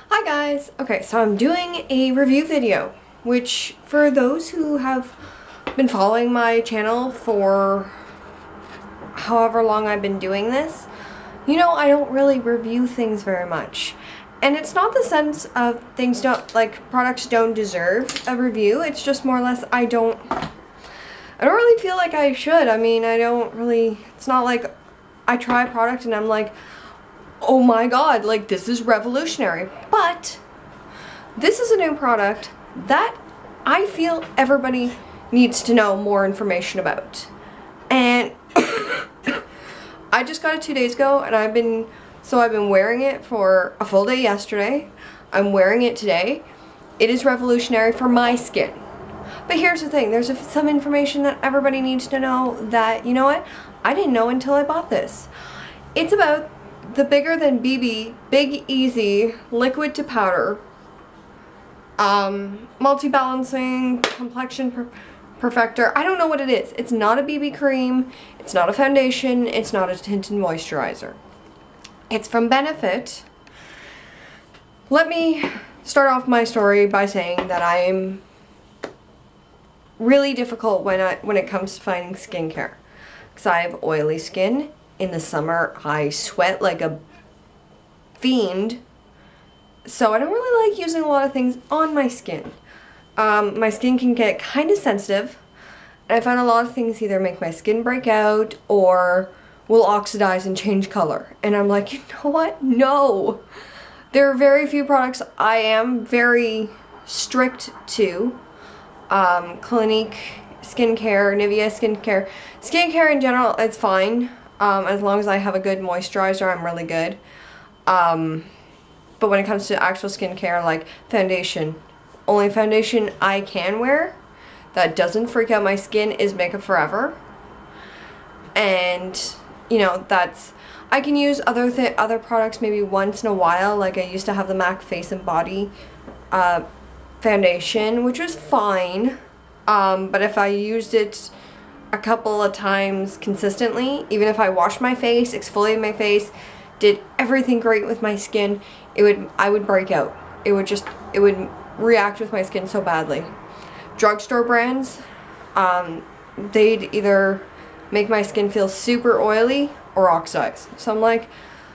Hi guys! Okay, so I'm doing a review video, which for those who have been following my channel for however long I've been doing this, you know I don't really review things very much. And it's not the sense of things don't, like, products don't deserve a review, it's just more or less I don't really feel like I should. I mean, it's not like I try a product and I'm like, oh my god, like this is revolutionary. But this is a new product that I feel everybody needs to know more information about. And I just got it 2 days ago and I've been wearing it for a full day yesterday. I'm wearing it today. It is revolutionary for my skin. But here's the thing, there's some information that everybody needs to know that, you know what, I didn't know until I bought this. It's about the Bigger Than BB Big Easy Liquid to Powder multi-balancing complexion perfector. I don't know what it is. It's not a BB cream, it's not a foundation, it's not a tinted moisturizer. It's from Benefit. Let me start off my story by saying that I'm really difficult when it comes to finding skincare, because I have oily skin. In the summer I sweat like a fiend, so I don't really like using a lot of things on my skin. My skin can get kind of sensitive, and I find a lot of things either make my skin break out or will oxidize and change color, and I'm like, you know what, no. There are very few products I am very strict to. Clinique skincare, Nivea skincare in general, it's fine. As long as I have a good moisturizer, I'm really good. But when it comes to actual skincare, like foundation, only foundation I can wear that doesn't freak out my skin is Makeup Forever. And, you know, I can use other products maybe once in a while. Like I used to have the MAC Face and Body foundation, which was fine. But if I used it a couple of times consistently, even if I washed my face, exfoliated my face, did everything great with my skin, I would break out. It would react with my skin so badly. Drugstore brands, they'd either make my skin feel super oily or oxidize. So I'm like,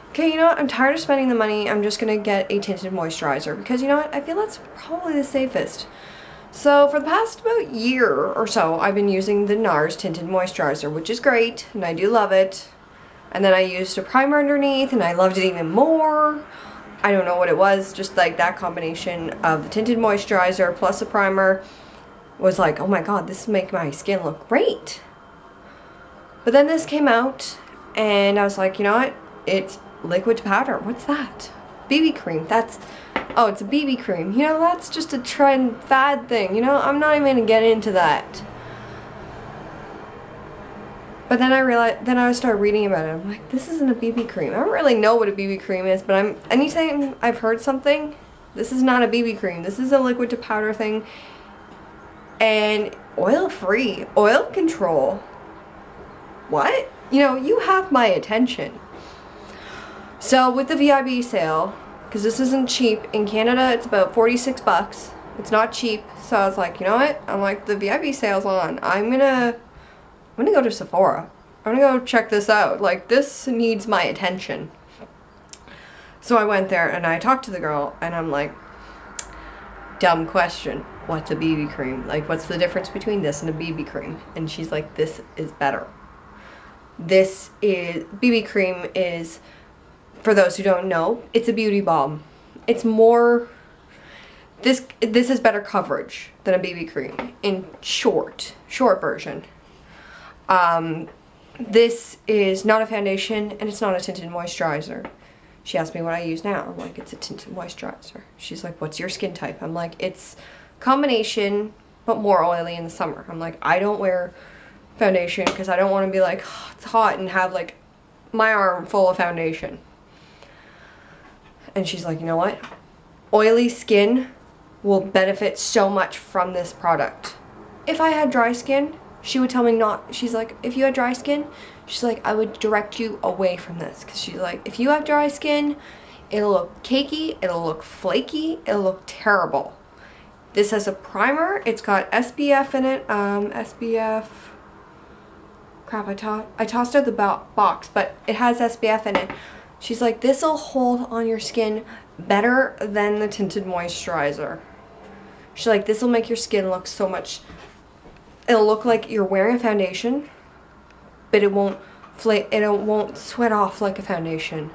okay, you know what, I'm tired of spending the money, I'm just gonna get a tinted moisturizer, because you know what, I feel that's probably the safest. So for the past about year or so, I've been using the NARS Tinted Moisturizer, which is great, and I do love it. And then I used a primer underneath, and I loved it even more. I don't know what it was, just like that combination of the Tinted Moisturizer plus a primer was like, oh my god, this will make my skin look great. But then this came out, and I was like, you know what, it's liquid to powder. What's that? BB cream. Oh, it's a BB cream. You know, that's just a trend fad thing. You know, I'm not even gonna get into that. But then I realized, I started reading about it. I'm like, this isn't a BB cream. I don't really know what a BB cream is, but anytime I've heard something, this is not a BB cream. This is a liquid to powder thing. And oil-free, oil control. What? You know, you have my attention. So with the VIB sale, because this isn't cheap, in Canada it's about 46 bucks. It's not cheap, so I was like, you know what? I'm like, the VIB sale's on. I'm gonna go to Sephora. I'm gonna go check this out. Like, this needs my attention. So I went there and I talked to the girl and I'm like, dumb question. What's a BB cream? Like, what's the difference between this and a BB cream? And she's like, this is better. BB cream is, for those who don't know, it's a beauty balm. It's more, this has better coverage than a BB cream in short version. This is not a foundation and it's not a tinted moisturizer. She asked me what I use now. I'm like, it's a tinted moisturizer. She's like, what's your skin type? I'm like, it's combination but more oily in the summer. I'm like, I don't wear foundation because I don't want to be like, oh, it's hot and have like my arm full of foundation. And she's like, you know what? Oily skin will benefit so much from this product. If I had dry skin, she would tell me not. She's like, if you had dry skin, she's like, I would direct you away from this. Because she's like, if you have dry skin, It'll look cakey, it'll look flaky, it'll look terrible. This has a primer. It's got SPF in it. SPF. Crap, I tossed out the box, but it has SPF in it. She's like, this'll hold on your skin better than the tinted moisturizer. She's like, this'll make your skin look so much. It'll look like you're wearing a foundation, but it won't flake. It won't sweat off like a foundation.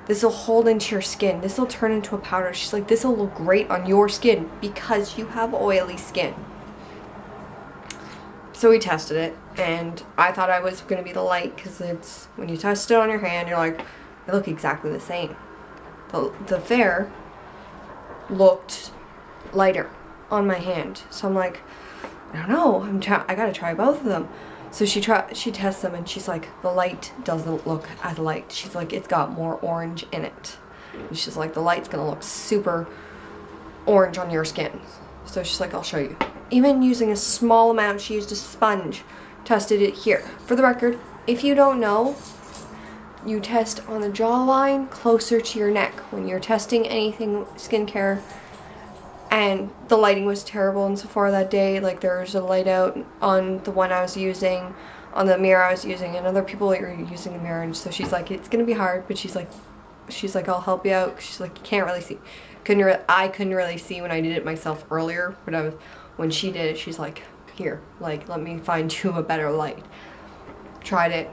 This will hold into your skin. This will turn into a powder. She's like, this will look great on your skin because you have oily skin. So we tested it, and I thought I was going to be the light because it's, when you test it on your hand, you're like, they look exactly the same. The fair looked lighter on my hand. So I'm like, I don't know. I got to try both of them. So she tests them and she's like, the light doesn't look as light. She's like, it's got more orange in it. And she's like, the light's gonna look super orange on your skin. So she's like, I'll show you. Even using a small amount, she used a sponge, tested it here. For the record, if you don't know, you test on the jawline closer to your neck when you're testing anything skincare. And the lighting was terrible in Sephora that day. Like, there was a light out on the one I was using, on the mirror I was using, and other people were using the mirror. And so she's like, it's gonna be hard, but she's like, I'll help you out. She's like, you can't really see. I couldn't really see when I did it myself earlier, but when she did it, she's like, here, like, let me find you a better light. Tried it.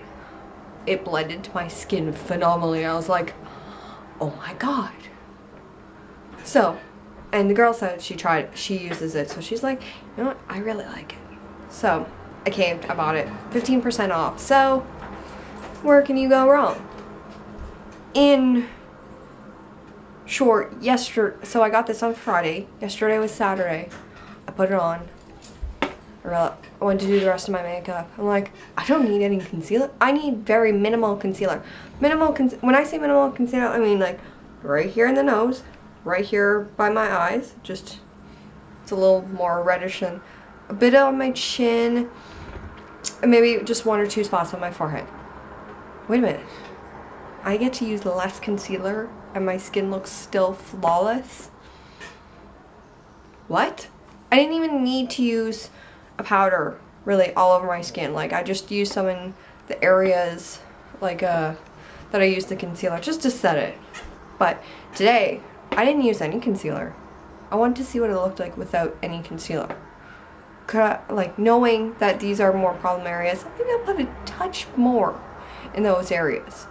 It blended to my skin phenomenally. I was like, oh my god. So, and the girl said she uses it, so she's like, you know what, I really like it. So I bought it, 15% off. So where can you go wrong? In short, so I got this on Friday. Yesterday was Saturday. I put it on. I went to do the rest of my makeup. I'm like, I don't need any concealer. I need very minimal concealer. When I say minimal concealer, I mean like right here in the nose, right here by my eyes, just, it's a little more reddish, and a bit on my chin, and maybe just 1 or 2 spots on my forehead. Wait a minute. I get to use less concealer and my skin looks still flawless? What? I didn't even need to use a powder really all over my skin. Like, I just used some in the areas like that I used the concealer just to set it. But today I didn't use any concealer. I wanted to see what it looked like without any concealer. Like, knowing that these are more problem areas, maybe I'll put a touch more in those areas.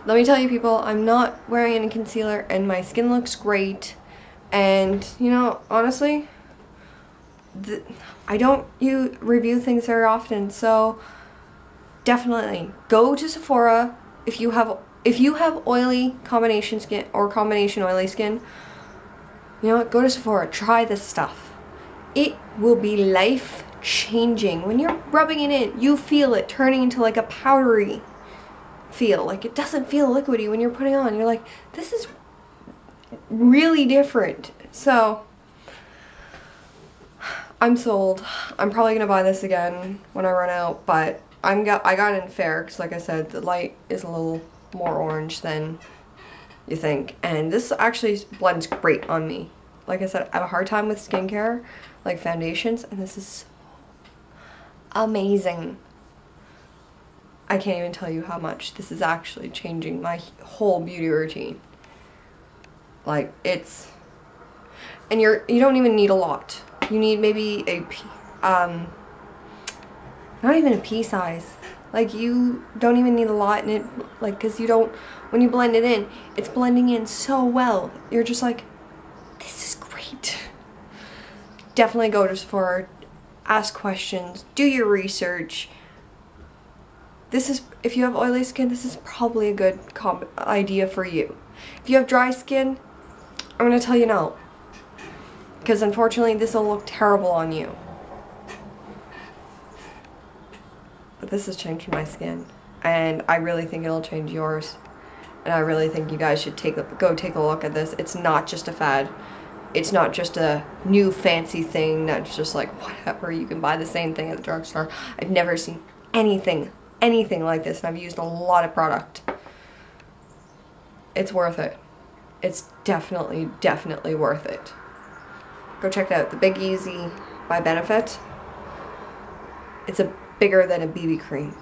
Let me tell you, people, I'm not wearing any concealer and my skin looks great. And, you know, honestly, I don't review things very often, so definitely go to Sephora if you have oily combination skin or combination oily skin. You know what? Go to Sephora. Try this stuff. It will be life changing. When you're rubbing it in, you feel it turning into like a powdery feel. Like, it doesn't feel liquidy when you're putting it on. You're like, this is really different. So I'm sold. I'm probably gonna buy this again when I run out, but I got it in fair because, like I said, the light is a little more orange than you think, and this actually blends great on me. Like I said, I have a hard time with skincare, like foundations, and this is so amazing. I can't even tell you how much this is actually changing my whole beauty routine. Like, it's, and you don't even need a lot. You need maybe not even a pea size. Like, you don't even need a lot in it, like, because you don't, when you blend it in, it's blending in so well. You're just like, this is great. Definitely go to Sephora, ask questions, do your research. This is, if you have oily skin, this is probably a good idea for you. If you have dry skin, I'm going to tell you no. Because unfortunately, this will look terrible on you. But this has changed my skin. And I really think it'll change yours. And I really think you guys should go take a look at this. It's not just a fad. It's not just a new fancy thing that's just like, whatever, you can buy the same thing at the drugstore. I've never seen anything like this, and I've used a lot of product. it's worth it. It's definitely, definitely worth it. Go check it out. The Big Easy by Benefit. It's bigger than a BB cream.